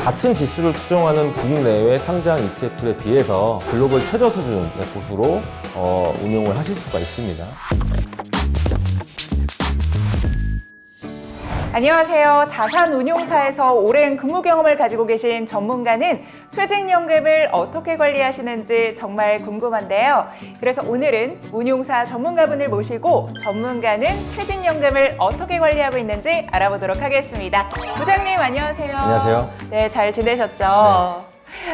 같은 지수를 추정하는 국내외 상장 ETF에 비해서 글로벌 최저 수준의 보수로 운용을 하실 수가 있습니다. 안녕하세요. 자산운용사에서 오랜 근무 경험을 가지고 계신 전문가는 퇴직연금을 어떻게 관리하시는지 정말 궁금한데요. 그래서 오늘은 운용사 전문가분을 모시고 전문가는 퇴직연금을 어떻게 관리하고 있는지 알아보도록 하겠습니다. 부장님 안녕하세요. 안녕하세요. 네, 잘 지내셨죠?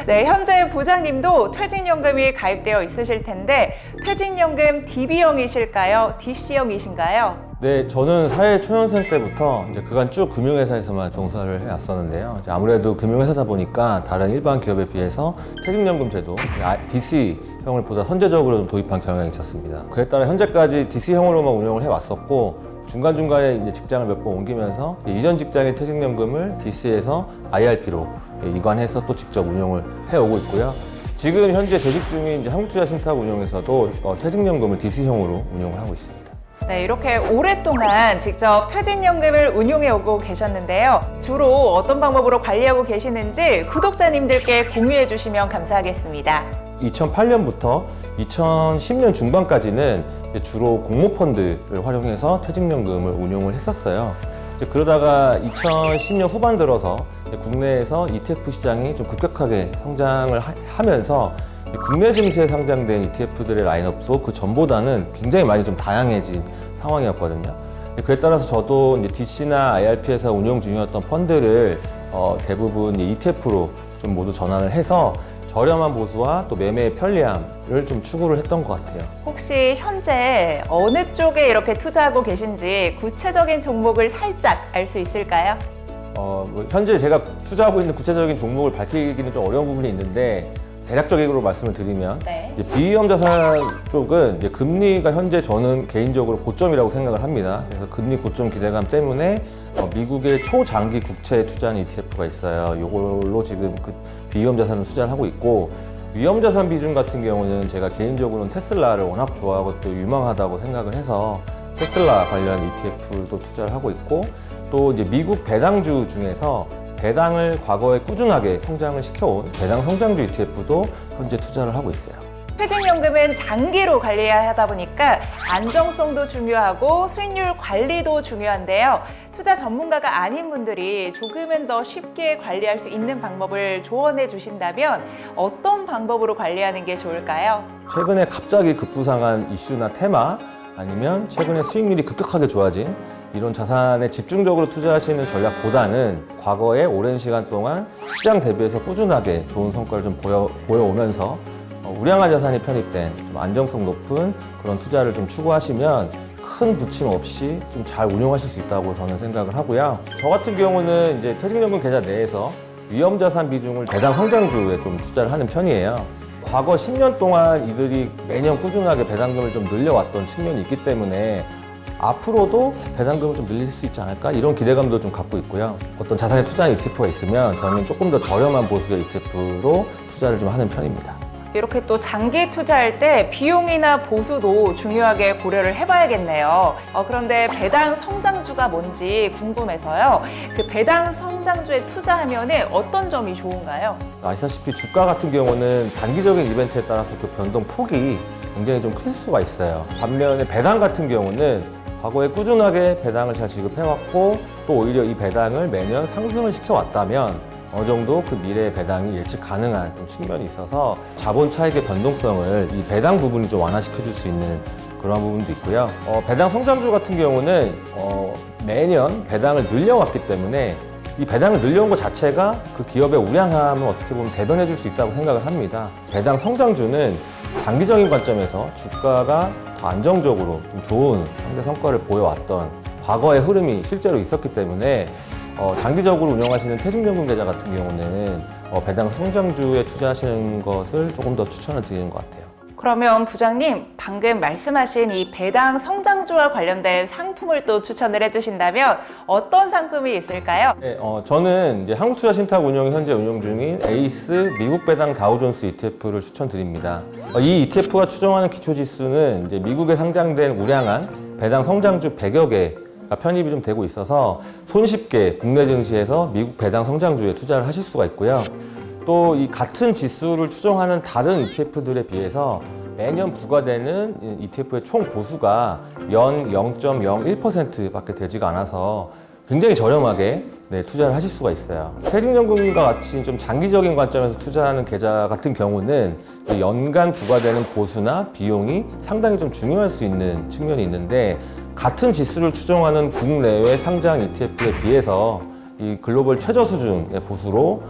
네, 현재 부장님도 퇴직연금이 가입되어 있으실 텐데 퇴직연금 DB형이실까요? DC형이신가요? 네, 저는 사회 초년생 때부터 이제 그간 쭉 금융회사에서만 종사를 해왔었는데요. 이제 아무래도 금융회사다 보니까 다른 일반 기업에 비해서 퇴직연금 제도 DC형을 보다 선제적으로 좀 도입한 경향이 있었습니다. 그에 따라 현재까지 DC형으로만 운영을 해왔었고 중간중간에 이제 직장을 몇 번 옮기면서 이전 직장의 퇴직연금을 DC에서 IRP로 이관해서 또 직접 운영을 해오고 있고요. 지금 현재 재직 중인 이제 한국투자신탁운용에서도 퇴직연금을 DC형으로 운영을 하고 있습니다. 네, 이렇게 오랫동안 직접 퇴직연금을 운용해 오고 계셨는데요. 주로 어떤 방법으로 관리하고 계시는지 구독자님들께 공유해 주시면 감사하겠습니다. 2008년부터 2010년 중반까지는 주로 공모펀드를 활용해서 퇴직연금을 운용을 했었어요. 그러다가 2010년 후반 들어서 국내에서 ETF 시장이 좀 급격하게 성장을 하면서 국내 증시에 상장된 ETF들의 라인업도 그 전보다는 굉장히 많이 좀 다양해진 상황이었거든요. 그에 따라서 저도 이제 DC나 IRP에서 운용 중이었던 펀드를 대부분 ETF로 좀 모두 전환을 해서 저렴한 보수와 또 매매의 편리함을 좀 추구를 했던 것 같아요. 혹시 현재 어느 쪽에 이렇게 투자하고 계신지 구체적인 종목을 살짝 알 수 있을까요? 현재 제가 투자하고 있는 구체적인 종목을 밝히기는 좀 어려운 부분이 있는데 대략적으로 말씀을 드리면 네. 이제 비위험 자산 쪽은 이제 금리가 현재 저는 개인적으로 고점이라고 생각을 합니다. 그래서 금리 고점 기대감 때문에 미국의 초장기 국채에 투자하는 ETF가 있어요. 이걸로 지금 그 비위험 자산을 투자를 하고 있고 위험 자산 비중 같은 경우는 제가 개인적으로는 테슬라를 워낙 좋아하고 또 유망하다고 생각을 해서 테슬라 관련 ETF도 투자를 하고 있고 또 이제 미국 배당주 중에서 배당을 과거에 꾸준하게 성장을 시켜온 배당 성장주 ETF도 현재 투자를 하고 있어요. 퇴직연금은 장기로 관리해야 하다 보니까 안정성도 중요하고 수익률 관리도 중요한데요. 투자 전문가가 아닌 분들이 조금은 더 쉽게 관리할 수 있는 방법을 조언해 주신다면 어떤 방법으로 관리하는 게 좋을까요? 최근에 갑자기 급부상한 이슈나 테마 아니면 최근에 수익률이 급격하게 좋아진 이런 자산에 집중적으로 투자하시는 전략보다는 과거에 오랜 시간 동안 시장 대비해서 꾸준하게 좋은 성과를 좀 보여오면서 우량한 자산이 편입된 좀 안정성 높은 그런 투자를 좀 추구하시면 큰 부침 없이 좀 잘 운용하실 수 있다고 저는 생각을 하고요. 저 같은 경우는 이제 퇴직연금 계좌 내에서 위험 자산 비중을 배당 성장주에 좀 투자를 하는 편이에요. 과거 10년 동안 이들이 매년 꾸준하게 배당금을 좀 늘려왔던 측면이 있기 때문에 앞으로도 배당금을 좀 늘릴 수 있지 않을까 이런 기대감도 좀 갖고 있고요. 어떤 자산에 투자한 ETF가 있으면 저는 조금 더 저렴한 보수의 ETF로 투자를 좀 하는 편입니다. 이렇게 또 장기 투자할 때 비용이나 보수도 중요하게 고려를 해봐야겠네요. 그런데 배당 성장주가 뭔지 궁금해서요. 그 배당 성장주에 투자하면 어떤 점이 좋은가요? 아시다시피 주가 같은 경우는 단기적인 이벤트에 따라서 그 변동 폭이 굉장히 좀 클 수가 있어요. 반면에 배당 같은 경우는 과거에 꾸준하게 배당을 잘 지급해왔고 또 오히려 이 배당을 매년 상승을 시켜왔다면 어느 정도 그 미래의 배당이 예측 가능한 좀 측면이 있어서 자본 차익의 변동성을 이 배당 부분이 좀 완화시켜 줄 수 있는 그런 부분도 있고요. 배당 성장주 같은 경우는 매년 배당을 늘려왔기 때문에 이 배당을 늘려온 것 자체가 그 기업의 우량함을 어떻게 보면 대변해 줄 수 있다고 생각을 합니다. 배당 성장주는 장기적인 관점에서 주가가 더 안정적으로 좀 좋은 상대 성과를 보여왔던 과거의 흐름이 실제로 있었기 때문에 장기적으로 운영하시는 퇴직연금 계좌 같은 경우는 배당 성장주에 투자하시는 것을 조금 더 추천을 드리는 것 같아요. 그러면 부장님, 방금 말씀하신 이 배당 성장주와 관련된 상품을 또 추천을 해주신다면 어떤 상품이 있을까요? 네, 저는 이제 한국투자신탁운용이 현재 운용 중인 에이스 미국 배당 다우존스 ETF를 추천드립니다. 이 ETF가 추정하는 기초지수는 이제 미국에 상장된 우량한 배당 성장주 100여 개 편입이 좀 되고 있어서 손쉽게 국내 증시에서 미국 배당 성장주에 투자를 하실 수가 있고요. 또 이 같은 지수를 추종하는 다른 ETF들에 비해서 매년 부과되는 ETF의 총 보수가 연 0.01%밖에 되지가 않아서 굉장히 저렴하게 투자를 하실 수가 있어요. 퇴직연금과 같이 좀 장기적인 관점에서 투자하는 계좌 같은 경우는 연간 부과되는 보수나 비용이 상당히 좀 중요할 수 있는 측면이 있는데, 같은 지수를 추종하는 국내외 상장 ETF에 비해서 이 글로벌 최저 수준의 보수로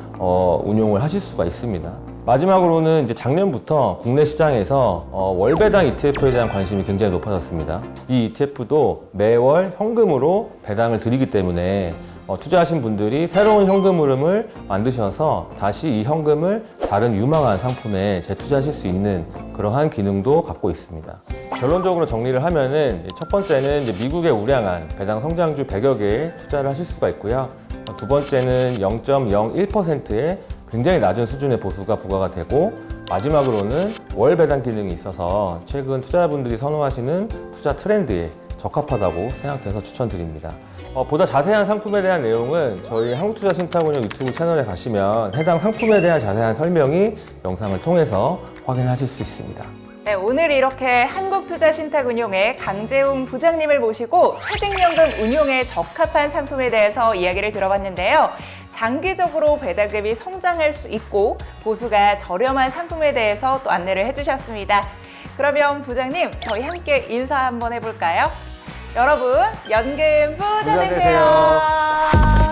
운용을 하실 수가 있습니다. 마지막으로는 이제 작년부터 국내 시장에서 월배당 ETF에 대한 관심이 굉장히 높아졌습니다. 이 ETF도 매월 현금으로 배당을 드리기 때문에 투자하신 분들이 새로운 현금 흐름을 만드셔서 다시 이 현금을 다른 유망한 상품에 재투자하실 수 있는 그러한 기능도 갖고 있습니다. 결론적으로 정리를 하면은 첫 번째는 이제 미국의 우량한 배당 성장주 100여 개에 투자를 하실 수가 있고요. 두 번째는 0.01%의 굉장히 낮은 수준의 보수가 부과가 되고, 마지막으로는 월 배당 기능이 있어서 최근 투자자분들이 선호하시는 투자 트렌드에 적합하다고 생각돼서 추천드립니다. 보다 자세한 상품에 대한 내용은 저희 한국투자신탁운용 유튜브 채널에 가시면 해당 상품에 대한 자세한 설명이 영상을 통해서 확인하실 수 있습니다. 네, 오늘 이렇게 한국투자신탁운용의 강재웅 부장님을 모시고 퇴직연금 운용에 적합한 상품에 대해서 이야기를 들어봤는데요. 장기적으로 배당금이 성장할 수 있고 보수가 저렴한 상품에 대해서 또 안내를 해주셨습니다. 그러면 부장님, 저희 함께 인사 한번 해볼까요? 여러분, 연금 부자 되세요.